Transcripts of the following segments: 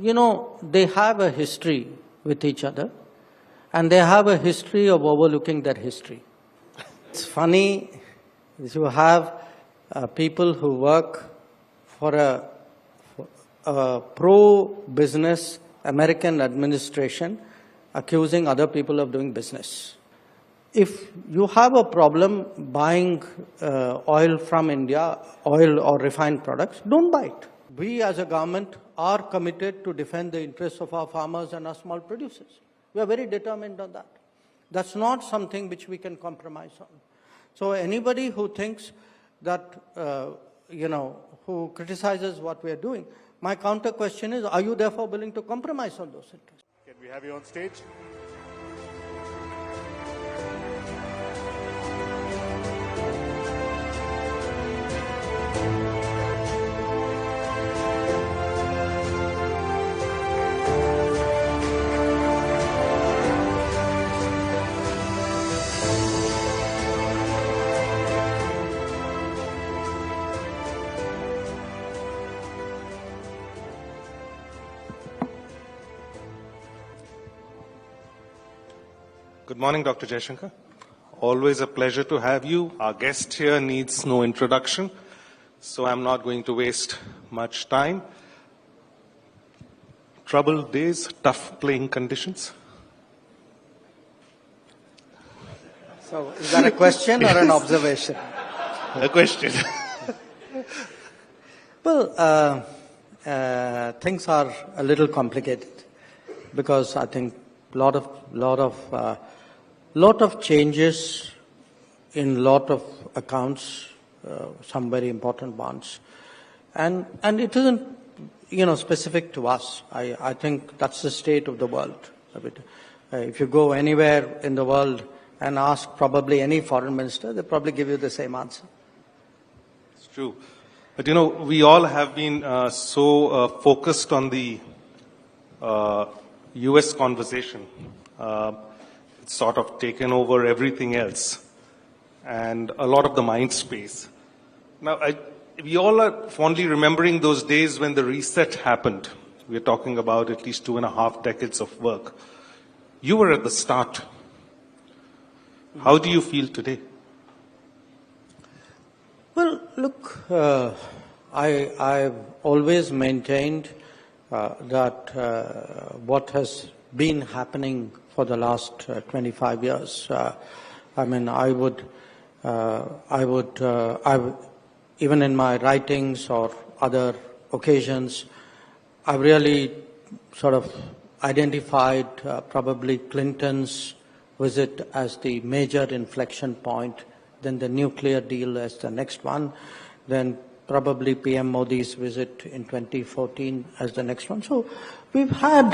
they have a history with each other, and they have a history of overlooking that history. It's funny, you have people who work for a pro-business American administration accusing other people of doing business. If you have a problem buying oil from India, oil or refined products, don't buy it. We as a government are committed to defend the interests of our farmers and our small producers. We are very determined on that. That's not something which we can compromise on. So anybody who thinks that, who criticizes what we are doing, my counter question is, are you therefore willing to compromise on those interests? Can we have you on stage? Good morning, Dr. Jaishankar. Always a pleasure to have you. Our guest here needs no introduction, so I'm not going to waste much time. Troubled days, tough playing conditions. So, is that a question or an observation? A question. Well, things are a little complicated because I think lot of changes in lot of accounts, some very important ones, and it isn't specific to us. I think that's the state of the world. If you go anywhere in the world and ask probably any foreign minister, they'll probably give you the same answer. It's true. But we all have been so focused on the US conversation. It's sort of taken over everything else and a lot of the mind space. Now, we all are fondly remembering those days when the reset happened. We're talking about at least 2.5 decades of work. You were at the start. How do you feel today? Well, look, I've always maintained that what has been happening for the last 25 years. I would, even in my writings or other occasions, I really sort of identified probably Clinton's visit as the major inflection point, then the nuclear deal as the next one, then probably PM Modi's visit in 2014 as the next one. So we've had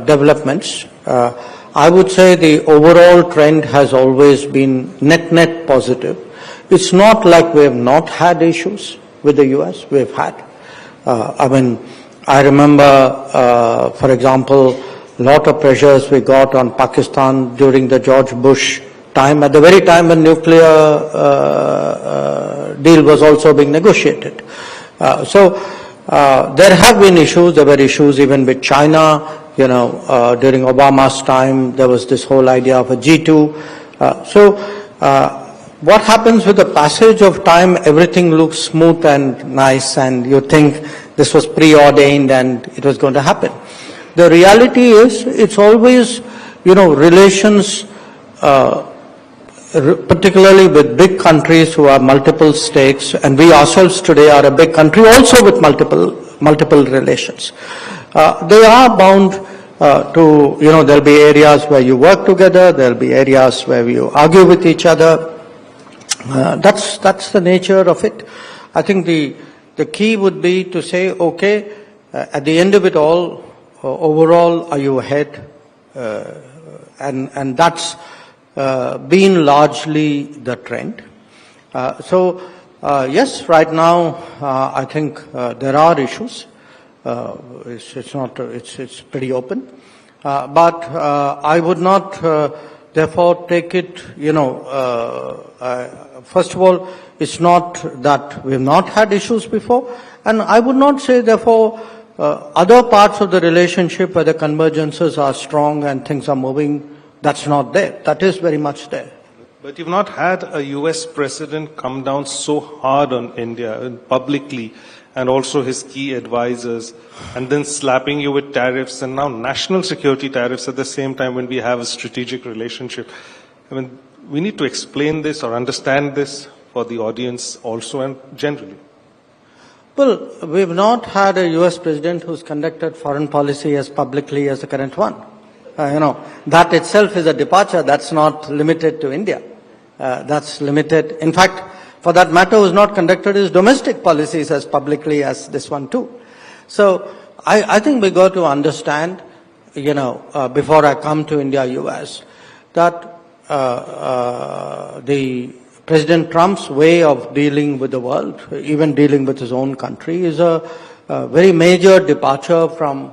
developments. I would say the overall trend has always been net positive. It's not like we have not had issues with the US. We've had. I remember, for example, a lot of pressures we got on Pakistan during the George Bush time, at the very time when nuclear deal was also being negotiated. So there have been issues. There were issues even with China. During Obama's time, there was this whole idea of a G2. So what happens with the passage of time? Everything looks smooth and nice, and you think this was preordained and it was going to happen. The reality is, it's always, relations, particularly with big countries who have multiple stakes, and we ourselves today are a big country also with multiple relations. They are bound to, there'll be areas where you work together, there'll be areas where you argue with each other. That's the nature of it. I think the key would be to say, okay, at the end of it all, overall, are you ahead? And that's been largely the trend. Yes, right now, I think there are issues. It's pretty open. But I would not, therefore, take it, first of all, it's not that we've not had issues before, And I would not say, therefore, other parts of the relationship where the convergences are strong and things are moving, that's not there. That is very much there. But you've not had a US president come down so hard on India publicly, and also his key advisors, and then slapping you with tariffs and now national security tariffs at the same time when we have a strategic relationship. I mean, we need to explain this or understand this for the audience also and generally. Well, we've not had a US president who's conducted foreign policy as publicly as the current one. That itself is a departure. That's not limited to India. That's limited. In fact, for that matter, who's not conducted his domestic policies as publicly as this one too. So I think we got to understand, before I come to India-US, that the President Trump's way of dealing with the world, even dealing with his own country, is a very major departure from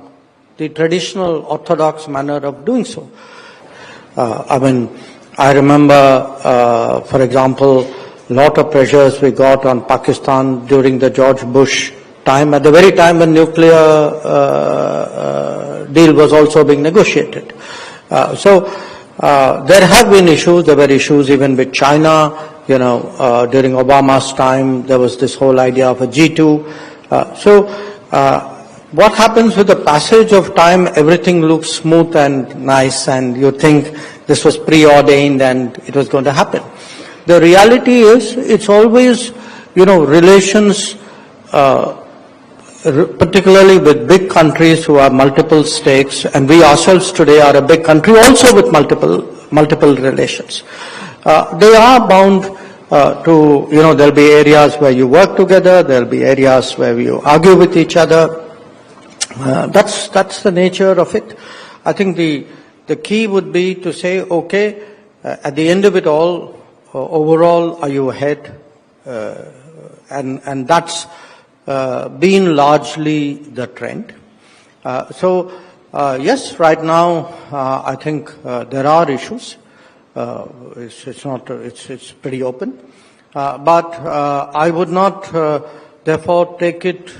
the traditional orthodox manner of doing so. I remember, for example, a lot of pressures we got on Pakistan during the George Bush time, at the very time when nuclear deal was also being negotiated. So there have been issues. There were issues even with China. During Obama's time, there was this whole idea of a G2. So what happens with the passage of time? Everything looks smooth and nice, and you think this was preordained and it was going to happen. The reality is, it's always, relations, particularly with big countries who have multiple stakes, and we ourselves today are a big country also with multiple relations. They are bound to, there'll be areas where you work together, there'll be areas where you argue with each other. That's the nature of it. I think the key would be to say, okay, at the end of it all, overall, are you ahead? And that's been largely the trend. Yes, right now, I think there are issues. It's pretty open. But I would not, therefore, take it,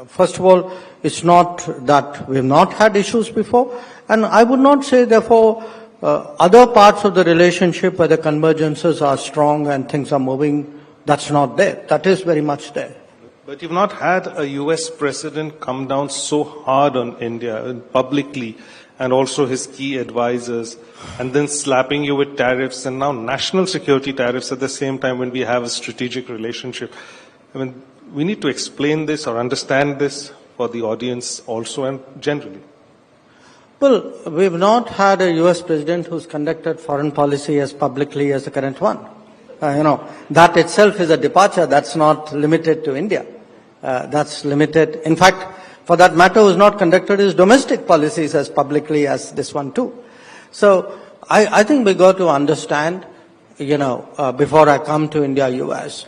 first of all, it's not that we've not had issues before. And I would not say, therefore, other parts of the relationship where the convergences are strong and things are moving, that's not there. That is very much there. But you've not had a US president come down so hard on India publicly, and also his key advisors, and then slapping you with tariffs and now national security tariffs at the same time when we have a strategic relationship. I mean, we need to explain this or understand this for the audience also and generally. Well, we've not had a US president who's conducted foreign policy as publicly as the current one. That itself is a departure. That's not limited to India. That's limited. In fact, for that matter, who's not conducted his domestic policies as publicly as this one too. So I think we got to understand, before I come to India-US,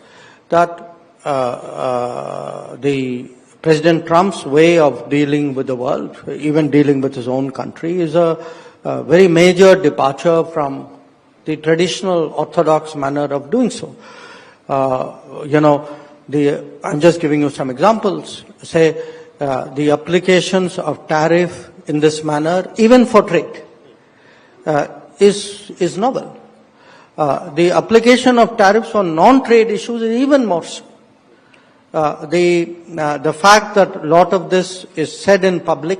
that the President Trump's way of dealing with the world, even dealing with his own country, is a very major departure from the traditional orthodox manner of doing so. I'm just giving you some examples. Say, the applications of tariff in this manner, even for trade, is novel. The application of tariffs on non-trade issues is even more so. The fact that a lot of this is said in public,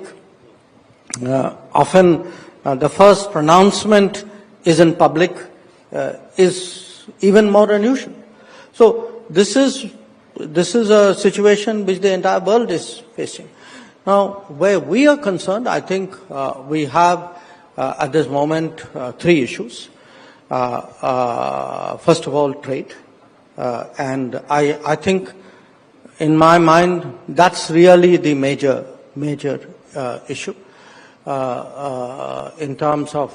often the first pronouncement is in public, is even more unusual. So this is a situation which the entire world is facing. Now, where we are concerned, I think we have at this moment three issues. First of all, trade, and I think, in my mind, that's really the major issue in terms of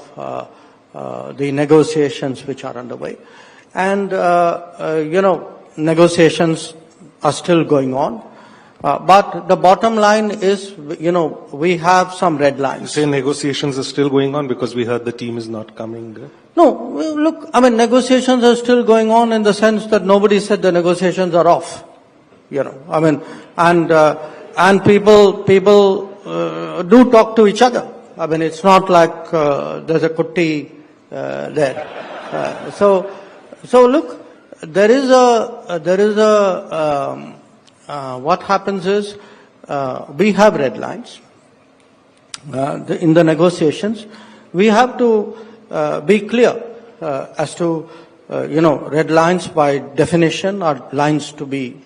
the negotiations which are underway. And, negotiations are still going on. But the bottom line is, we have some red lines. You say negotiations are still going on because we heard the team is not coming. No, look, negotiations are still going on in the sense that nobody said the negotiations are off. I mean, and people do talk to each other. I mean, it's not like there's a kutti there. So look, what happens is we have red lines in the negotiations. We have to be clear as to red lines by definition are lines to be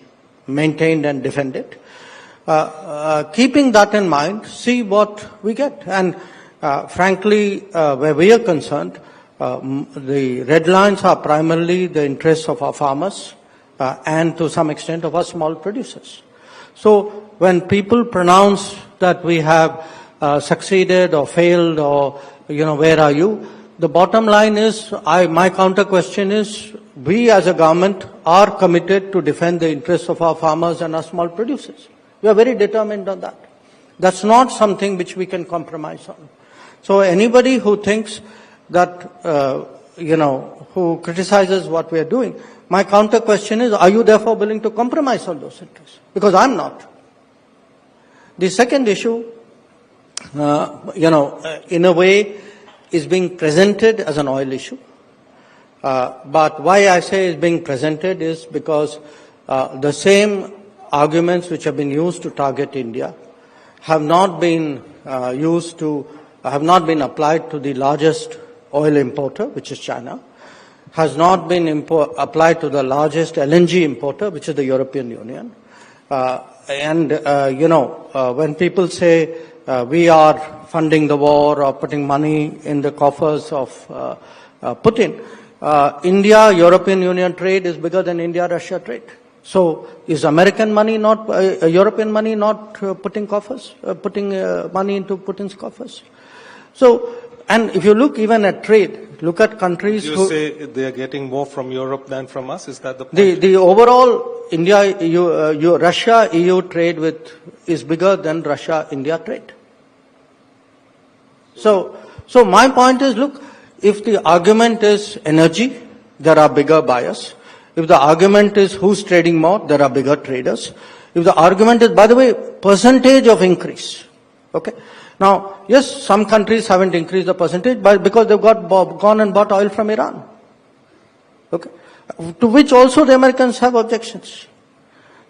maintained and defended. Keeping that in mind, see what we get. And frankly, where we are concerned, the red lines are primarily the interests of our farmers and to some extent of our small producers. So when people pronounce that we have succeeded or failed or, where are you? The bottom line is, my counter question is, we as a government are committed to defend the interests of our farmers and our small producers. We are very determined on that. That's not something which we can compromise on. So anybody who thinks that, who criticizes what we are doing, my counter question is, are you therefore willing to compromise on those interests? Because I'm not. The second issue, in a way, is being presented as an oil issue. But why I say is being presented is because the same arguments which have been used to target India have not been applied to the largest oil importer, which is China, has not been applied to the largest LNG importer, which is the European Union. When people say we are funding the war or putting money in the coffers of Putin, India-European Union trade is bigger than India-Russia trade. So is American money not, European money not putting money into Putin's coffers? So, and if you look even at trade, look at countries You say they are getting more from Europe than from us? Is that the point? The overall Russia-EU trade is bigger than Russia-India trade. So my point is, look, if the argument is energy, there are bigger buyers. If the argument is who's trading more, there are bigger traders. If the argument is, by the way, percentage of increase, okay? Now, yes, some countries haven't increased the percentage because they've gone and bought oil from Iran, okay? To which also the Americans have objections.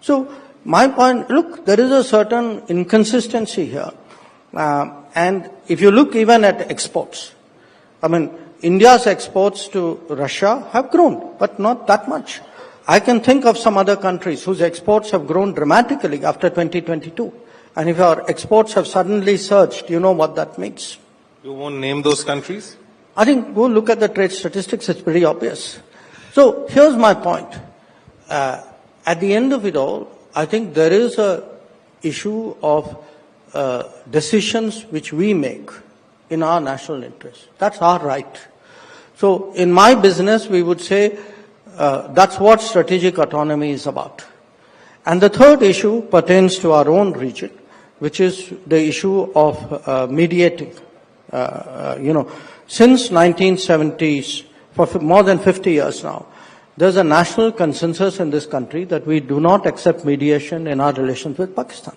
So my point, look, there is a certain inconsistency here. And if you look even at exports, I mean, India's exports to Russia have grown, but not that much. I can think of some other countries whose exports have grown dramatically after 2022. And if our exports have suddenly surged, you know what that means. You won't name those countries? I think go look at the trade statistics, it's pretty obvious. So here's my point. At the end of it all, I think there is a issue of decisions which we make in our national interest. That's our right. So in my business, we would say that's what strategic autonomy is about. And the third issue pertains to our own region, which is the issue of mediating. Since 1970s, for more than 50 years now, there's a national consensus in this country that we do not accept mediation in our relations with Pakistan.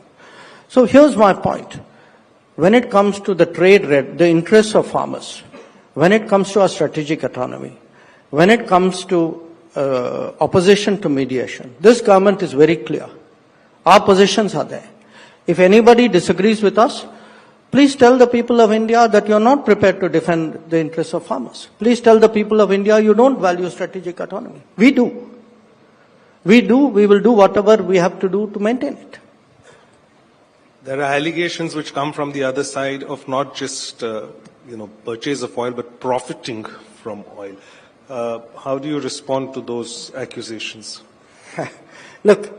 So here's my point. When it comes to the the interests of farmers, when it comes to our strategic autonomy, when it comes to opposition to mediation, this government is very clear. Our positions are there. If anybody disagrees with us, please tell the people of India that you're not prepared to defend the interests of farmers. Please tell the people of India you don't value strategic autonomy. We do. We will do whatever we have to do to maintain it. There are allegations which come from the other side of not just, purchase of oil, but profiting from oil. How do you respond to those accusations? Look,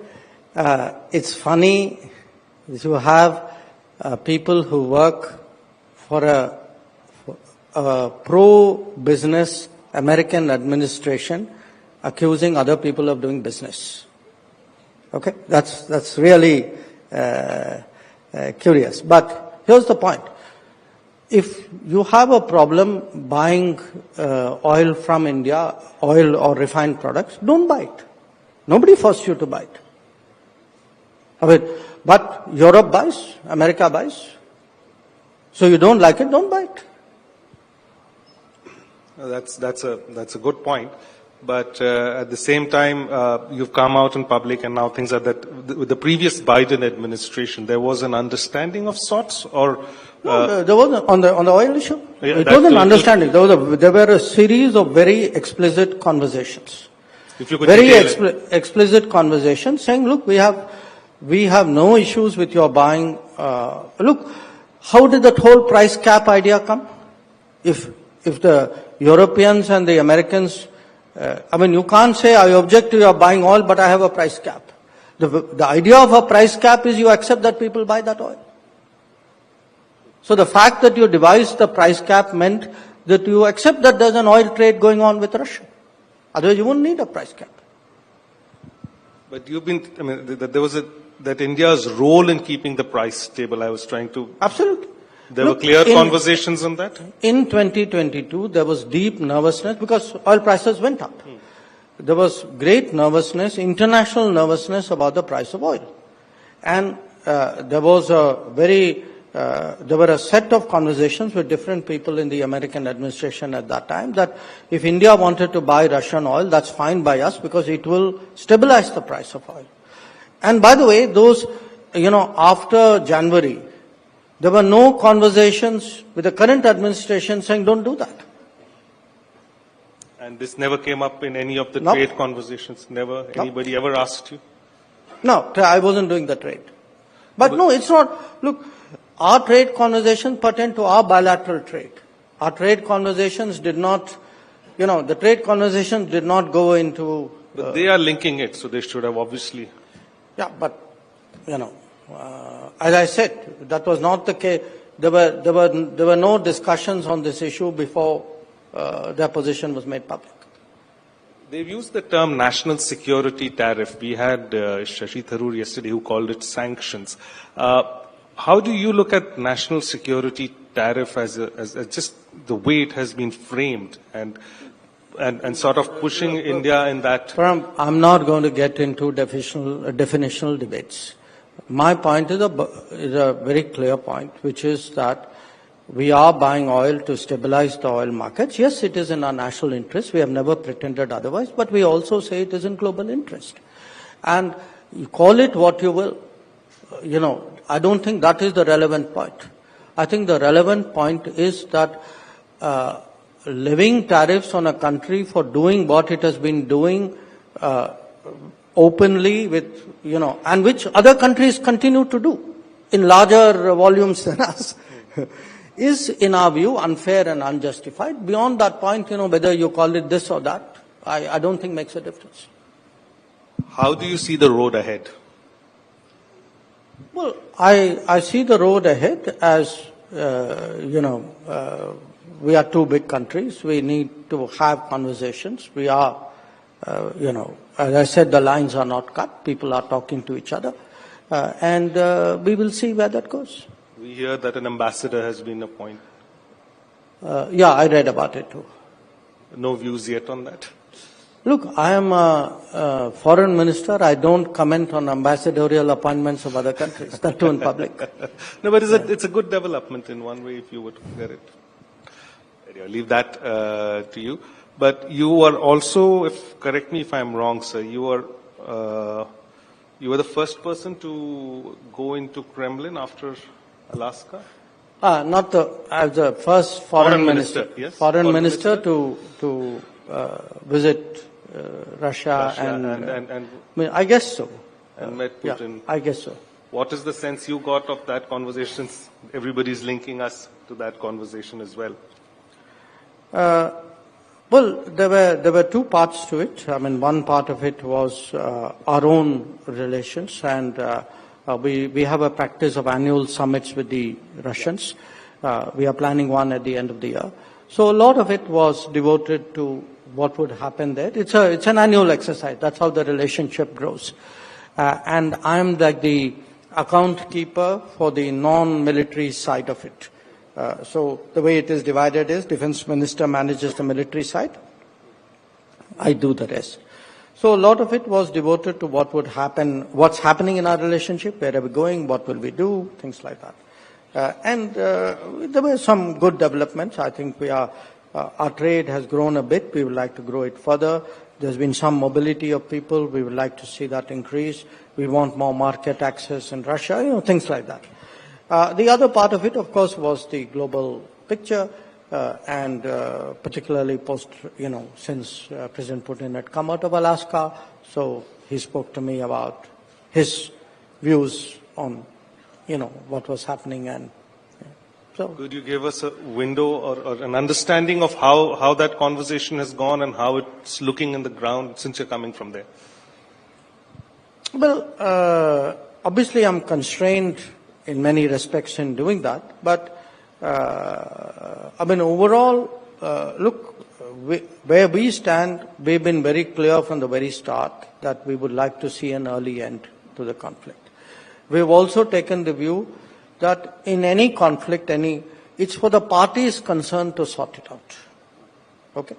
it's funny you have people who work for a pro-business American administration accusing other people of doing business. Okay, that's really curious. But here's the point. If you have a problem buying oil from India, oil or refined products, don't buy it. Nobody forced you to buy it. I mean, but Europe buys, America buys. So you don't like it, don't buy it. That's a good point. But at the same time, you've come out in public, and now things are that with the previous Biden administration, there was an understanding of sorts, or No, there was on the oil issue. Yeah, it was an too. understanding. There were a series of very explicit conversations. if you could Very detail it. explicit conversations saying, look, we have no issues with your buying. Look, how did that whole price cap idea come? If the Europeans and the Americans, I mean, you can't say I object to your buying oil, but I have a price cap. The idea of a price cap is you accept that people buy that oil. So the fact that you devised the price cap meant that you accept that there's an oil trade going on with Russia. Otherwise, you wouldn't need a price cap. But you've been, I mean, that India's role in keeping the price stable, I was trying to, Absolutely. there Look, were clear in- conversations on that? In 2022, there was deep nervousness because oil prices went up. There was great nervousness, international nervousness about the price of oil. And there was there were a set of conversations with different people in the American administration at that time that if India wanted to buy Russian oil, that's fine by us because it will stabilize the price of oil. And by the way, those, after January, there were no conversations with the current administration saying don't do that. And this never came up in any of the Nope. trade conversations? Never? Anybody ever asked you? No, I wasn't doing the trade. But no, it's not. Look, our trade conversations pertain to our bilateral trade. Our trade conversations did not, the trade conversations did not go into. But they are linking it, so they should have obviously. Yeah, but, as I said, that was not the case. There were no discussions on this issue before their position was made public. They've used the term national security tariff. We had Shashi Tharoor yesterday who called it sanctions. How do you look at national security tariff as just the way it has been framed and sort of pushing India in that? Param, I'm not going to get into definitional debates. My point is a very clear point, which is that we are buying oil to stabilize the oil markets. Yes, it is in our national interest. We have never pretended otherwise, but we also say it is in global interest. And you call it what you will. I don't think that is the relevant point. I think the relevant point is that levying tariffs on a country for doing what it has been doing openly with, and which other countries continue to do in larger volumes than us, is, in our view, unfair and unjustified. Beyond that point, whether you call it this or that, I don't think makes a difference. How do you see the road ahead? Well, I see the road ahead as, we are two big countries. We need to have conversations. We are, as I said, the lines are not cut. People are talking to each other. And we will see where that goes. We hear that an ambassador has been appointed. Yeah, I read about it too. No views yet on that? Look, I am a foreign minister. I don't comment on ambassadorial appointments of other countries. That too in public. No, but it's a good development in one way if you would get it. I'll leave that to you. But you were also, correct me if I'm wrong, sir, you were the first person to go into Kremlin after Alaska? Not as the first foreign minister. Yes. Foreign minister to visit Russia and I mean, I guess so. And met Putin. Yeah, I guess so. What is the sense you got of that conversation? Everybody's linking us to that conversation as well. Well, there were two parts to it. I mean, one part of it was our own relations, and we have a practice of annual summits with the Russians. We are planning one at the end of the year. So a lot of it was devoted to what would happen there. It's an annual exercise. That's how the relationship grows. And I'm like the account keeper for the non-military side of it. So the way it is divided is defense minister manages the military side. I do the rest. So a lot of it was devoted to what would happen, what's happening in our relationship, where are we going, what will we do, things like that. And there were some good developments. I think our trade has grown a bit. We would like to grow it further. There's been some mobility of people. We would like to see that increase. We want more market access in Russia, things like that. The other part of it, of course, was the global picture, and particularly since President Putin had come out of Alaska, so he spoke to me about his views on, what was happening. And so, could you give us a window or an understanding of how that conversation has gone and how it's looking in the ground since you're coming from there? Well, obviously I'm constrained in many respects in doing that, but overall, look, where we stand, we've been very clear from the very start that we would like to see an early end to the conflict. We've also taken the view that in any conflict, it's for the parties concerned to sort it out. Okay?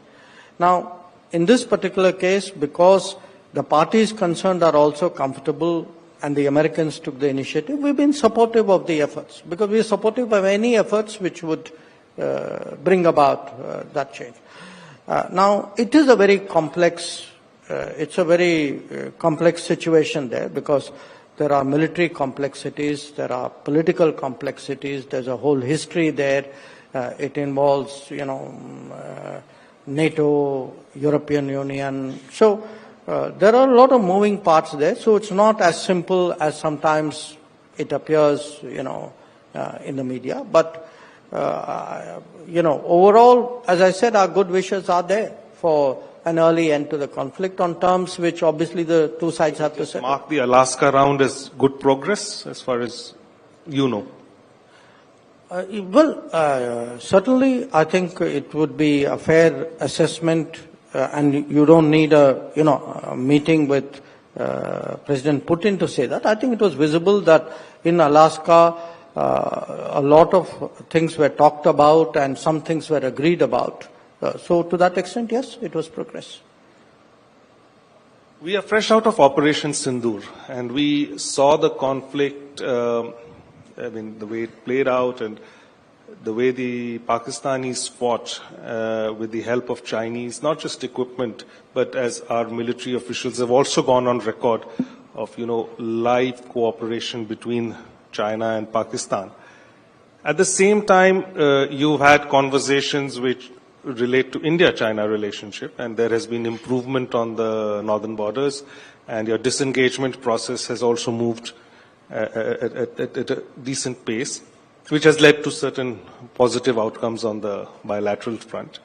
Now, in this particular case, because the parties concerned are also comfortable and the Americans took the initiative, we've been supportive of the efforts, because we are supportive of any efforts which would bring about that change. Now, it is a very complex, complex situation there, because there are military complexities, there are political complexities, there's a whole history there. It involves, NATO, European Union. So there are a lot of moving parts there. So it's not as simple as sometimes it appears, in the media. But, overall, as I said, our good wishes are there for an early end to the conflict on terms which obviously the two sides have to settle. Mark the Alaska round as good progress as far as you know? Certainly I think it would be a fair assessment, and you don't need a meeting with President Putin to say that. I think it was visible that in Alaska a lot of things were talked about and some things were agreed about. So to that extent, yes, it was progress. We are fresh out of Operation Sindoor, and we saw the conflict, the way it played out and the way the Pakistanis fought with the help of Chinese, not just equipment, but as our military officials have also gone on record of, live cooperation between China and Pakistan. At the same time, you've had conversations which relate to India-China relationship, and there has been improvement on the northern borders, and your disengagement process has also moved at a decent pace, which has led to certain positive outcomes on the bilateral front.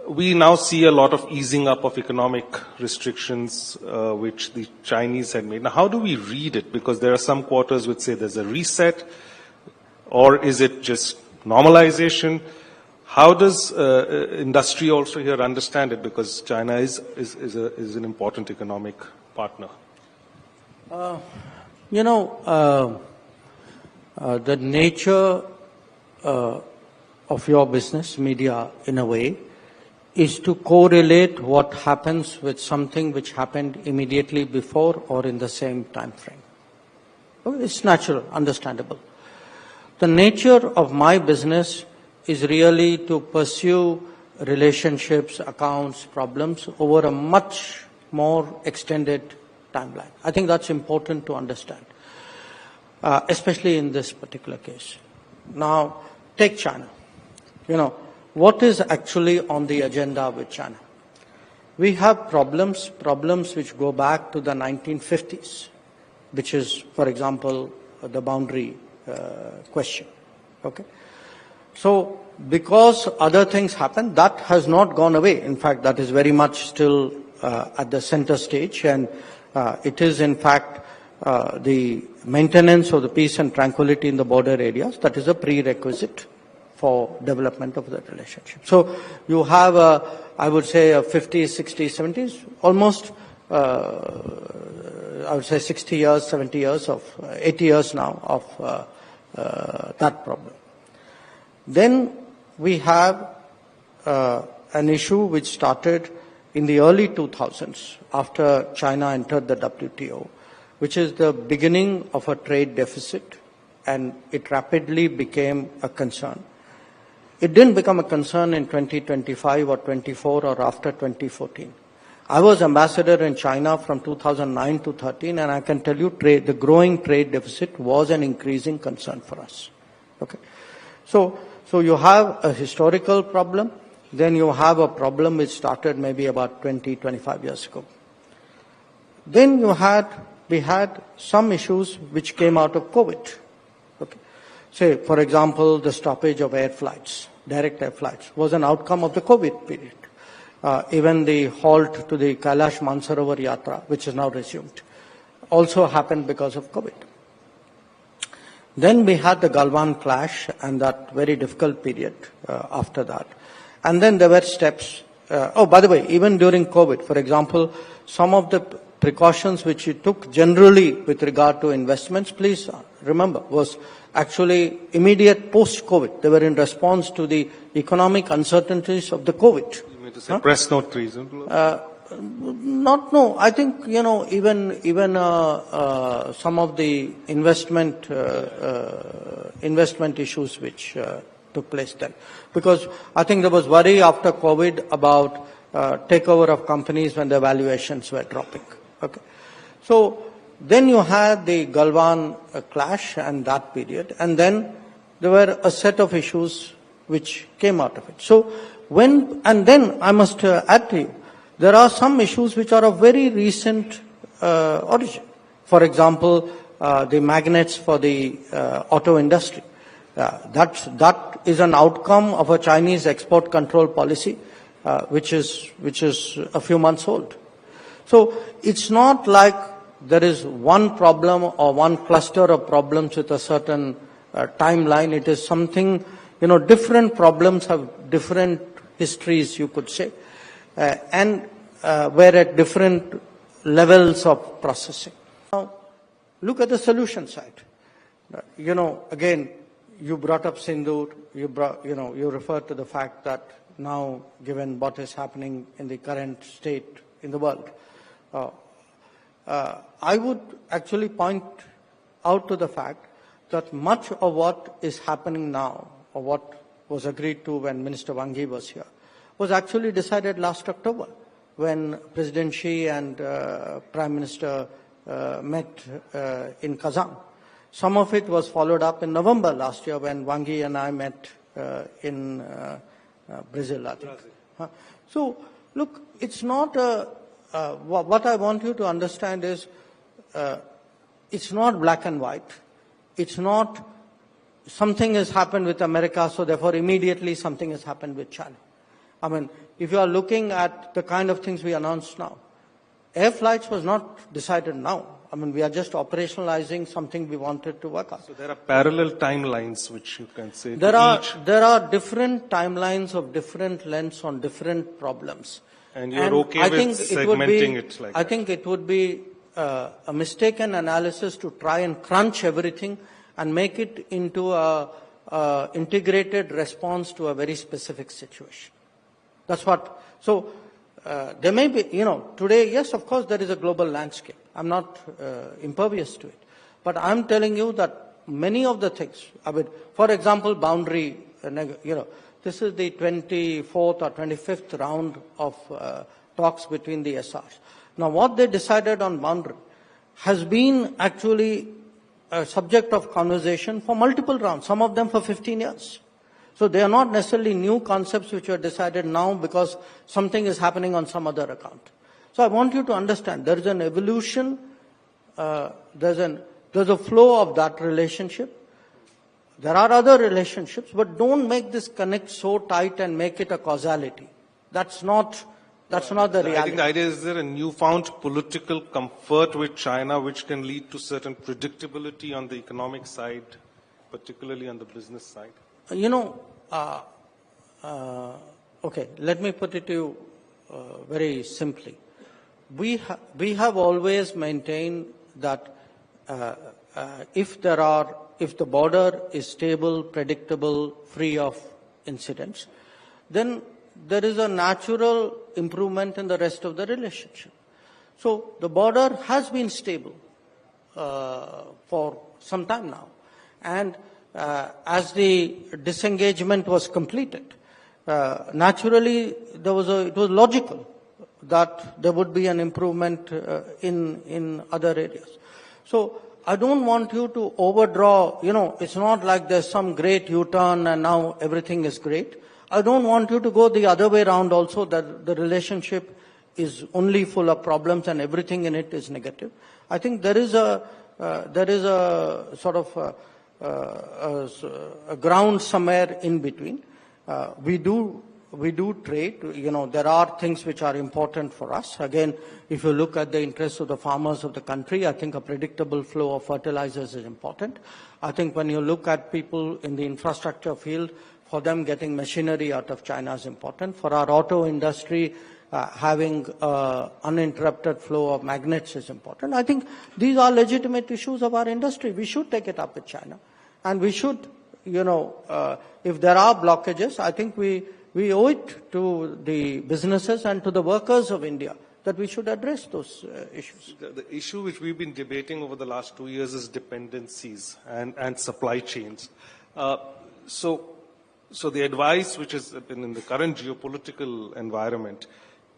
We now see a lot of easing up of economic restrictions, which the Chinese had made. Now, how do we read it? Because there are some quarters which say there's a reset, or is it just normalization? How does industry also here understand it? Because China is an important economic partner. The nature of your business, media, in a way, is to correlate what happens with something which happened immediately before or in the same time frame. It's natural, understandable. The nature of my business is really to pursue relationships, accounts, problems over a much more extended timeline. I think that's important to understand, especially in this particular case. Now, take China. What is actually on the agenda with China? We have problems which go back to the 1950s, which is, for example, the boundary question. Okay? So, because other things happen, that has not gone away. In fact, that is very much still at the center stage, and it is, in fact, the maintenance of the peace and tranquility in the border areas that is a prerequisite for development of the relationship. So, you have, I would say, a 50s, 60s, 70s, almost, I would say 60 years, 70 years 80 years now of that problem. Then we have an issue which started in the early 2000s, after China entered the WTO, which is the beginning of a trade deficit, and it rapidly became a concern. It didn't become a concern in 2025 or 24 or after 2014. I was ambassador in China from 2009 to 13, and I can tell you the growing trade deficit was an increasing concern for us. Okay, so you have a historical problem, then you have a problem which started maybe about 20, 25 years ago. Then we had some issues which came out of COVID. Okay, say for example, the stoppage of air flights, direct air flights, was an outcome of the COVID period. Even the halt to the Kailash Mansarovar Yatra, which is now resumed, also happened because of COVID. Then we had the Galwan clash and that very difficult period after that. And then there were steps. By the way, even during COVID, for example, some of the precautions which we took generally with regard to investments, please remember, was actually immediate post-COVID. They were in response to the economic uncertainties of the COVID. Press note reason? No. I think, even some of the investment issues which took place then. Because I think there was worry after COVID about takeover of companies when the valuations were dropping. Okay. So then you had the Galwan clash and that period, and then there were a set of issues which came out of it. So and then I must add to you, there are some issues which are of very recent origin. For example, the magnets for the auto industry. That is an outcome of a Chinese export control policy, which is a few months old. So it's not like there is one problem or one cluster of problems with a certain timeline. It is something, different problems have different histories, you could say, and were at different levels of processing. Now, look at the solution side. Again, you brought up Sindoor. You referred to the fact that now, given what is happening in the current state in the world, I would actually point out to the fact that much of what is happening now, or what was agreed to when Minister Wang Yi was here, was actually decided last October when President Xi and Prime Minister met in Kazan. Some of it was followed up in November last year when Wang Yi and I met in Brazil, I think. So, look, it's not what I want you to understand is it's not black and white. It's not something has happened with America, so therefore immediately something has happened with China. I mean, if you are looking at the kind of things we announced now, air flights was not decided now. I mean, we are just operationalizing something we wanted to work on. So there are parallel timelines which you can say. There are different timelines of different lengths on different problems. And you're okay with segmenting it like that? I think it would be a mistaken analysis to try and crunch everything and make it into a integrated response to a very specific situation. That's what. So there may be, today, yes, of course, there is a global landscape. I'm not impervious to it. But I'm telling you that many of the things, for example, boundary, this is the 24th or 25th round of talks between the SRs. Now, what they decided on boundary has been actually a subject of conversation for multiple rounds, some of them for 15 years. So they are not necessarily new concepts which were decided now because something is happening on some other account. So I want you to understand there is an evolution, there's a flow of that relationship. There are other relationships, but don't make this connect so tight and make it a causality. That's not the reality. I think the idea is there a newfound political comfort with China which can lead to certain predictability on the economic side, particularly on the business side. Okay, let me put it to you very simply. We have always maintained that if the border is stable, predictable, free of incidents, then there is a natural improvement in the rest of the relationship. So the border has been stable for some time now. And as the disengagement was completed, naturally it was logical that there would be an improvement in other areas. So I don't want you to overdraw, it's not like there's some great U-turn and now everything is great. I don't want you to go the other way around also, that the relationship is only full of problems and everything in it is negative. I think there is a sort of a ground somewhere in between. We do trade. There are things which are important for us. Again, if you look at the interests of the farmers of the country, I think a predictable flow of fertilizers is important. I think when you look at people in the infrastructure field, for them getting machinery out of China is important. For our auto industry, having uninterrupted flow of magnets is important. I think these are legitimate issues of our industry. We should take it up with China. And we should, if there are blockages, I think we owe it to the businesses and to the workers of India that we should address those issues. The issue which we've been debating over the last 2 years is dependencies and supply chains. So the advice which has been in the current geopolitical environment,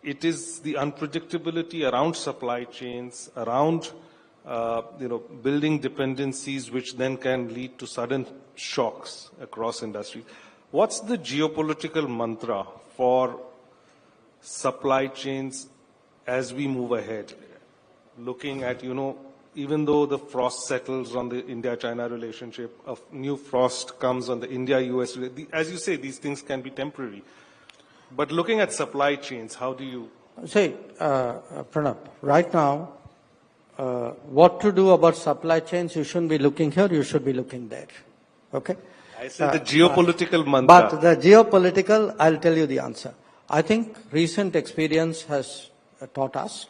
it is the unpredictability around supply chains, around building dependencies, which then can lead to sudden shocks across industries. What's the geopolitical mantra for supply chains as we move ahead? Looking at, even though the frost settles on the India-China relationship, a new frost comes on the India-US, as you say, these things can be temporary. But looking at supply chains, how do you... Say, Arnab, right now, what to do about supply chains, you shouldn't be looking here, you should be looking there. Okay? I said the geopolitical mantra. But the geopolitical, I'll tell you the answer. I think recent experience has taught us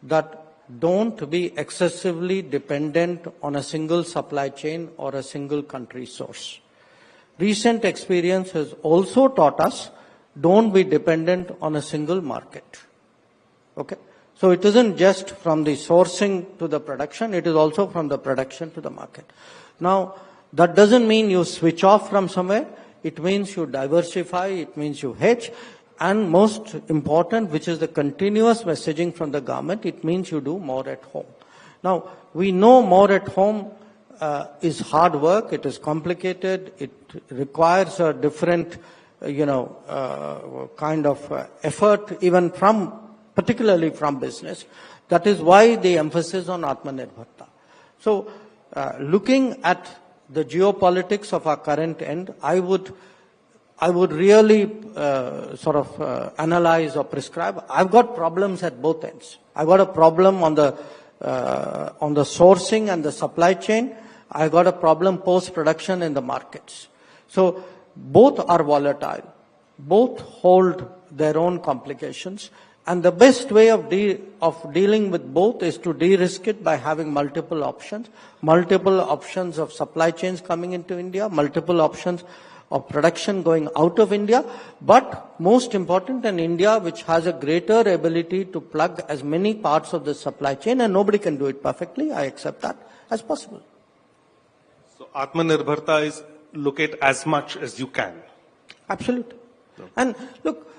that don't be excessively dependent on a single supply chain or a single country source. Recent experience has also taught us don't be dependent on a single market. Okay? So it isn't just from the sourcing to the production, it is also from the production to the market. Now, that doesn't mean you switch off from somewhere. It means you diversify, it means you hedge. And most important, which is the continuous messaging from the government, it means you do more at home. Now, we know more at home is hard work, it is complicated, it requires a different, kind of effort, even particularly from business. That is why the emphasis on Atmanirbharta. So, looking at the geopolitics of our current end, I would really analyze or prescribe. I've got problems at both ends. I've got a problem on the sourcing and the supply chain. I've got a problem post-production in the markets. So both are volatile. Both hold their own complications. And the best way of dealing with both is to de-risk it by having multiple options of supply chains coming into India, multiple options of production going out of India, but most important in India, which has a greater ability to plug as many parts of the supply chain, and nobody can do it perfectly, I accept that, as possible. So Atmanirbharta is look at as much as you can. Absolutely. No. And look,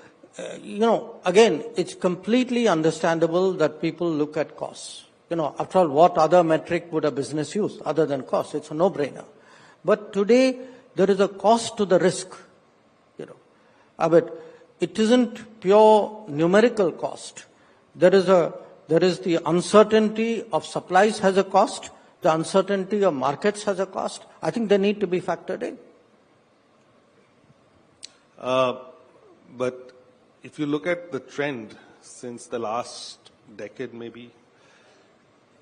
again, it's completely understandable that people look at costs. After all, what other metric would a business use other than cost? It's a no-brainer. But today, there is a cost to the risk. But it isn't pure numerical cost. There is the uncertainty of supplies has a cost. The uncertainty of markets has a cost. I think they need to be factored in. But if you look at the trend since the last decade maybe,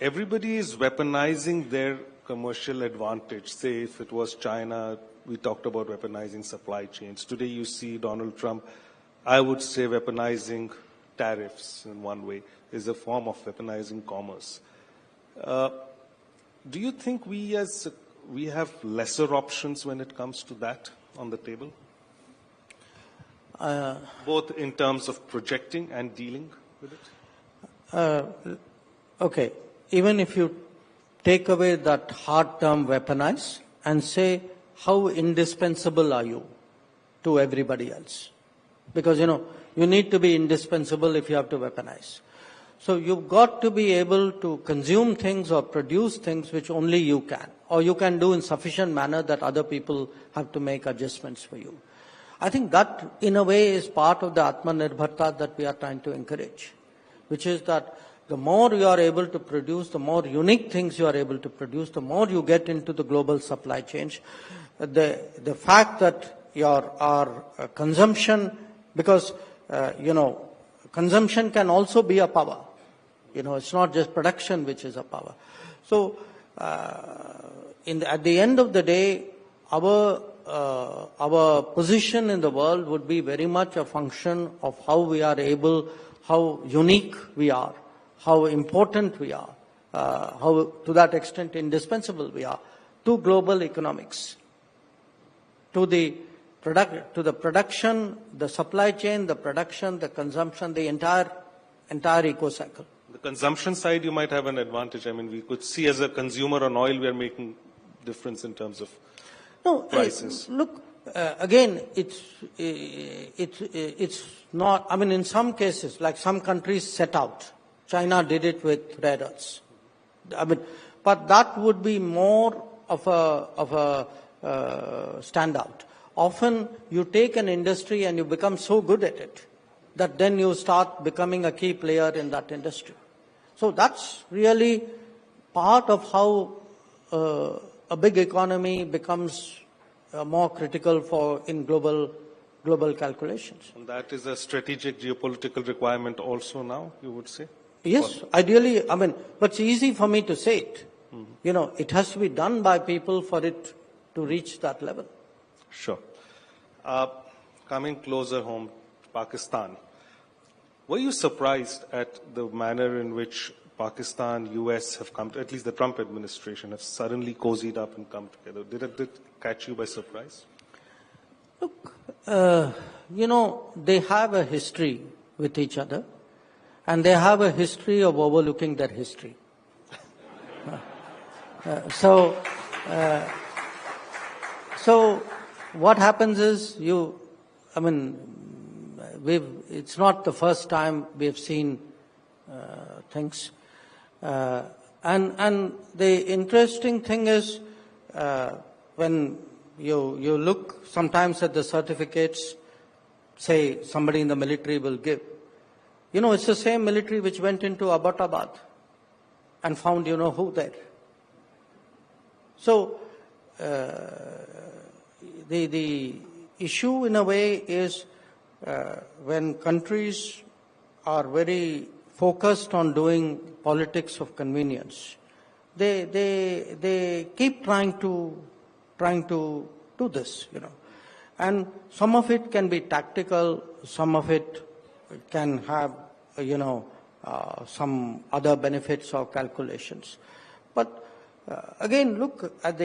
everybody is weaponizing their commercial advantage. Say if it was China, we talked about weaponizing supply chains. Today you see Donald Trump, I would say weaponizing tariffs in one way, is a form of weaponizing commerce. Do you think we have lesser options when it comes to that on the table? both in terms of projecting and dealing with it? Okay, even if you take away that hard term weaponize and say, how indispensable are you to everybody else? Because, you need to be indispensable if you have to weaponize. So you've got to be able to consume things or produce things which only you can, or you can do in sufficient manner that other people have to make adjustments for you. I think that, in a way, is part of the Atmanirbharta that we are trying to encourage, which is that the more you are able to produce, the more unique things you are able to produce, the more you get into the global supply chain. The fact that our consumption, because, consumption can also be a power. It's not just production which is a power. So, at the end of the day, our position in the world would be very much a function of how we are able, how unique we are, how important we are, how to that extent indispensable we are to global economics, to the production, the supply chain, the production, the consumption, the entire eco-cycle. The consumption side, you might have an advantage. I mean, we could see as a consumer on oil, we are making difference in terms of prices. Look, again, it's not. I mean, in some cases, like some countries set out. China did it with rare earths. I mean, but that would be more of a standout. Often, you take an industry and you become so good at it that then you start becoming a key player in that industry. So that's really part of how a big economy becomes more critical in global calculations. And that is a strategic geopolitical requirement also now, you would say? Yes, ideally, but it's easy for me to say it. Mm-hmm. It has to be done by people for it to reach that level. Sure. Coming closer home, Pakistan. Were you surprised at the manner in which Pakistan, US have come to, at least the Trump administration, have suddenly cozied up and come together? Did it catch you by surprise? Look, they have a history with each other, and they have a history of overlooking their history. So what happens is it's not the first time we have seen things. And the interesting thing is when you look sometimes at the certificates, say somebody in the military will give. It's the same military which went into Abbottabad and found who there. So the issue in a way is when countries are very focused on doing politics of convenience, they keep trying to do this, and some of it can be tactical, some of it can have some other benefits or calculations. But again, look at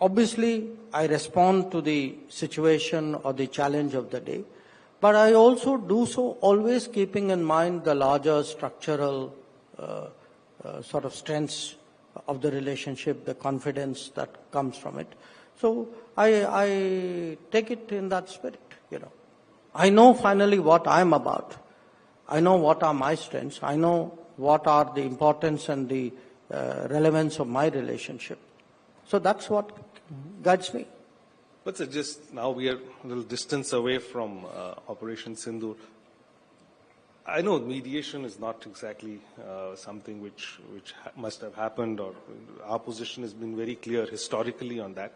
obviously I respond to the situation or the challenge of the day, but I also do so always keeping in mind the larger structural sort of strengths of the relationship, the confidence that comes from it. So I take it in that spirit, I know finally what I'm about. I know what are my strengths. I know what are the importance and the relevance of my relationship. So that's what guides me. But just now we are a little distance away from Operation Sindoor. I know mediation is not exactly something which must have happened, or our position has been very clear historically on that.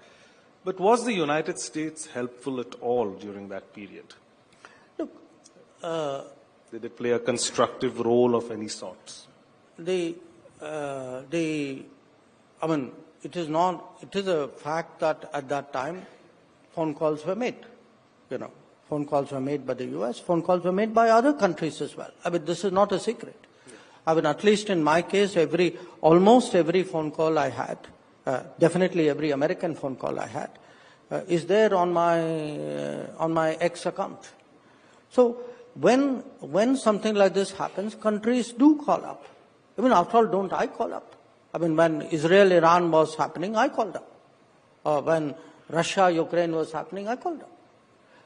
But was the United States helpful at all during that period? Look, did it play a constructive role of any sorts? It is a fact that at that time phone calls were made, Phone calls were made by the US, phone calls were made by other countries as well. This is not a secret. At least in my case, almost every phone call I had, definitely every American phone call I had, is there on my X account. So when something like this happens, countries do call up. I mean, after all, don't I call up? I mean, when Israel-Iran was happening, I called up. Or when Russia-Ukraine was happening, I called up.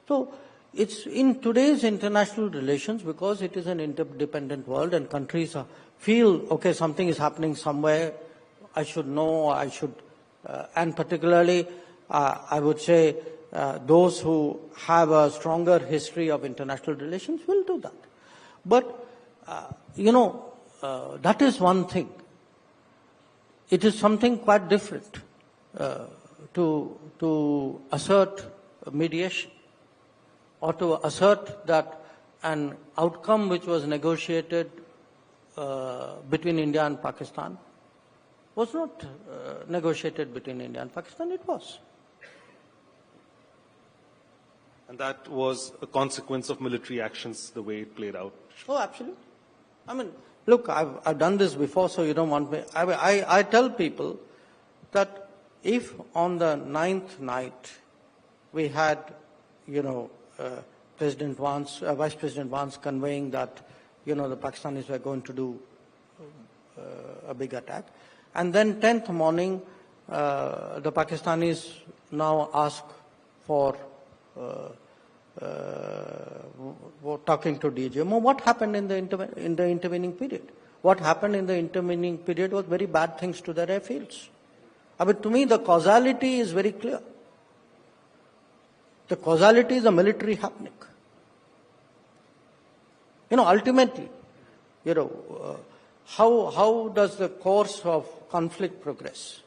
So it's in today's international relations, because it is an interdependent world and countries feel, okay, something is happening somewhere, I should know, I should, and particularly, I would say, those who have a stronger history of international relations will do that. But, that is one thing. It is something quite different to assert mediation or to assert that an outcome which was negotiated between India and Pakistan was not negotiated between India and Pakistan, it was. And that was a consequence of military actions, the way it played out. Oh, absolutely. I mean, look, I've done this before, so you don't want me. I tell people that if on the 9th night we had, President Vance, Vice President Vance conveying that, the Pakistanis were going to do a big attack, and then 10th morning, the Pakistanis now ask for talking to DGMO. What happened in the intervening period? What happened in the intervening period was very bad things to their airfields. I mean, to me, the causality is very clear. The causality is a military happening. Ultimately, how does the course of conflict progress?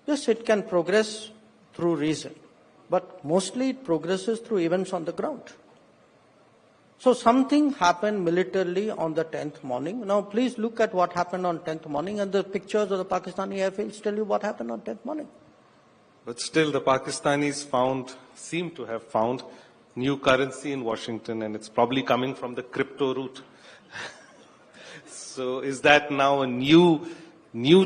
Yes, it can progress through reason, but mostly it progresses through events on the ground. So something happened militarily on the 10th morning. Now please look at what happened on 10th morning, and the pictures of the Pakistani airfields tell you what happened on 10th morning. But still the Pakistanis seem to have found new currency in Washington, and it's probably coming from the crypto route. So is that now a new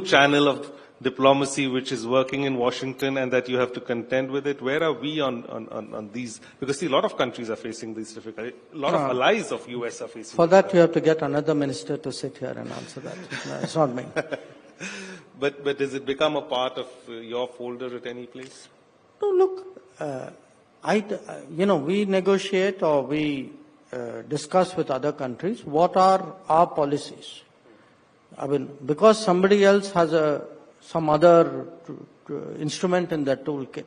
channel of diplomacy which is working in Washington, and that you have to contend with it? Where are we on these? Because see, a lot of countries are facing these difficulties. A lot of allies of US are facing. For that, you have to get another minister to sit here and answer that. No, it's not me. But does it become a part of your folder at any place? No, look, we negotiate or we discuss with other countries what are our policies. I mean, because somebody else has some other instrument in their toolkit,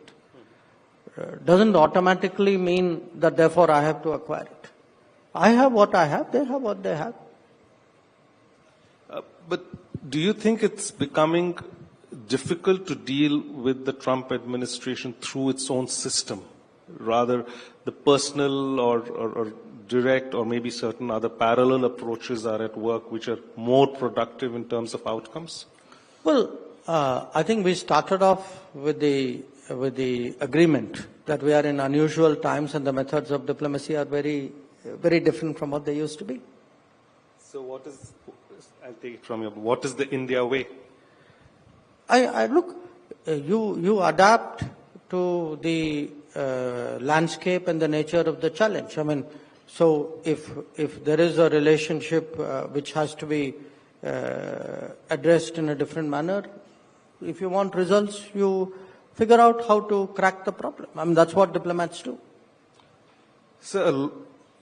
doesn't automatically mean that therefore I have to acquire it. I have what I have, they have what they have. But do you think it's becoming difficult to deal with the Trump administration through its own system? Rather, the personal or direct or maybe certain other parallel approaches are at work which are more productive in terms of outcomes? Well, I think we started off with the agreement that we are in unusual times and the methods of diplomacy are very, very different from what they used to be. So I'll take it from you, what is the India way? Look, you adapt to the landscape and the nature of the challenge. I mean, so if there is a relationship which has to be addressed in a different manner, if you want results, you figure out how to crack the problem. I mean, that's what diplomats do. So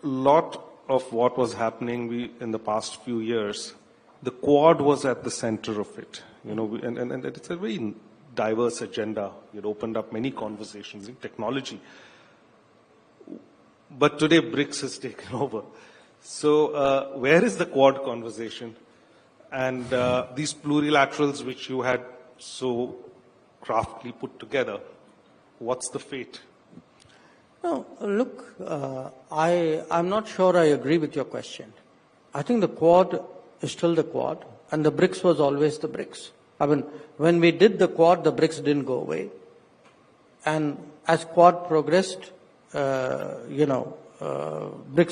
a lot of what was happening in the past few years, the Quad was at the center of it. And it's a very diverse agenda. It opened up many conversations in technology. But today BRICS has taken over. So where is the Quad conversation? And these plurilaterals which you had so craftily put together, what's the fate? No, look, I'm not sure I agree with your question. I think the Quad is still the Quad, and the BRICS was always the BRICS. I mean, when we did the Quad, the BRICS didn't go away. And as Quad progressed, BRICS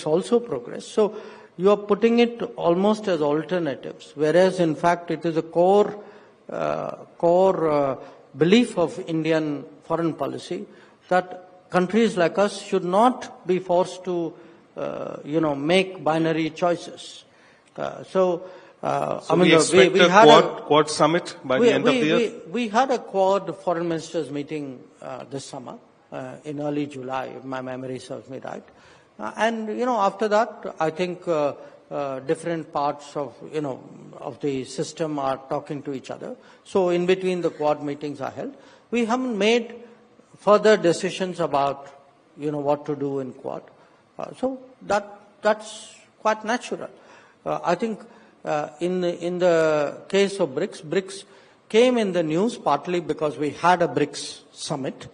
also progressed. So you are putting it almost as alternatives, whereas in fact it is a core belief of Indian foreign policy that countries like us should not be forced to, make binary choices. So we expect a Quad summit by the end of the year? We had a Quad foreign ministers meeting this summer, in early July, if my memory serves me right. After that, I think different parts of the system are talking to each other. So in between the Quad meetings are held. We haven't made further decisions about, what to do in Quad. So that's quite natural. I think in the case of BRICS came in the news partly because we had a BRICS summit,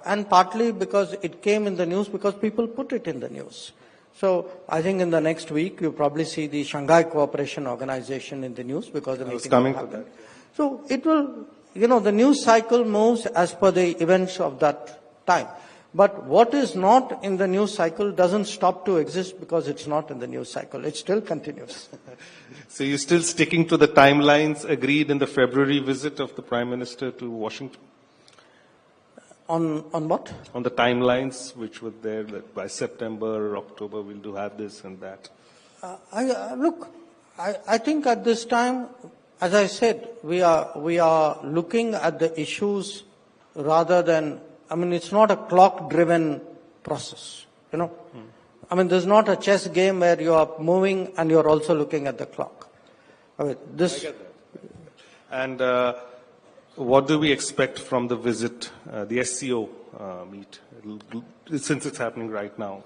and partly because it came in the news because people put it in the news. So I think in the next week you'll probably see the Shanghai Cooperation Organization in the news because the meeting coming will to that. So it will, the news cycle moves as per the events of that time. But what is not in the news cycle doesn't stop to exist because it's not in the news cycle. It still continues. So you're still sticking to the timelines agreed in the February visit of the Prime Minister to Washington? On what? On the timelines which were there, that by September or October we'll do have this and that. I think at this time, as I said, we are looking at the issues rather than, it's not a clock-driven process, there's not a chess game where you are moving and you're also looking at the clock. I get that. And what do we expect from the visit, the SCO meet, since it's happening right now?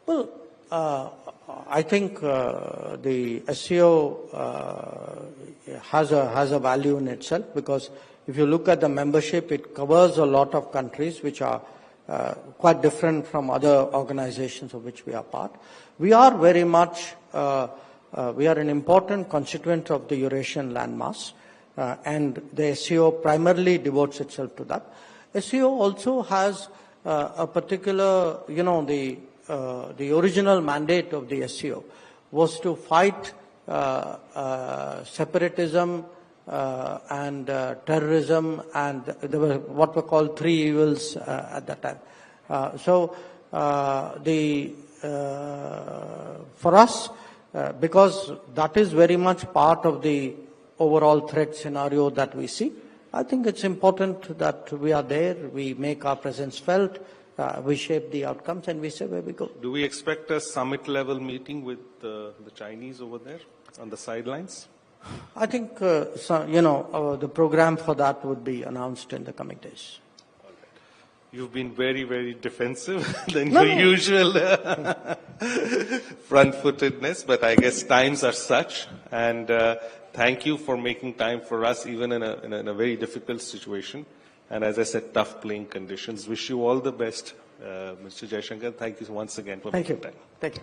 Well, I think the SCO has a value in itself because if you look at the membership, it covers a lot of countries which are quite different from other organizations of which we are part. We are very much, we are an important constituent of the Eurasian landmass, and the SCO primarily devotes itself to that. SCO also has a particular, the original mandate of the SCO was to fight separatism and terrorism, and there were what were called three evils at that time. For us, because that is very much part of the overall threat scenario that we see, I think it's important that we are there, we make our presence felt, we shape the outcomes, and we say where we go. Do we expect a summit-level meeting with the Chinese over there on the sidelines? I think, the program for that would be announced in the coming days. All right. You've been very, very defensive than your usual front-footedness, but I guess times are such, and thank you for making time for us, even in a very difficult situation. And as I said, tough playing conditions. Wish you all the best, Mr. Jaishankar. Thank you once again for making time. Thank you.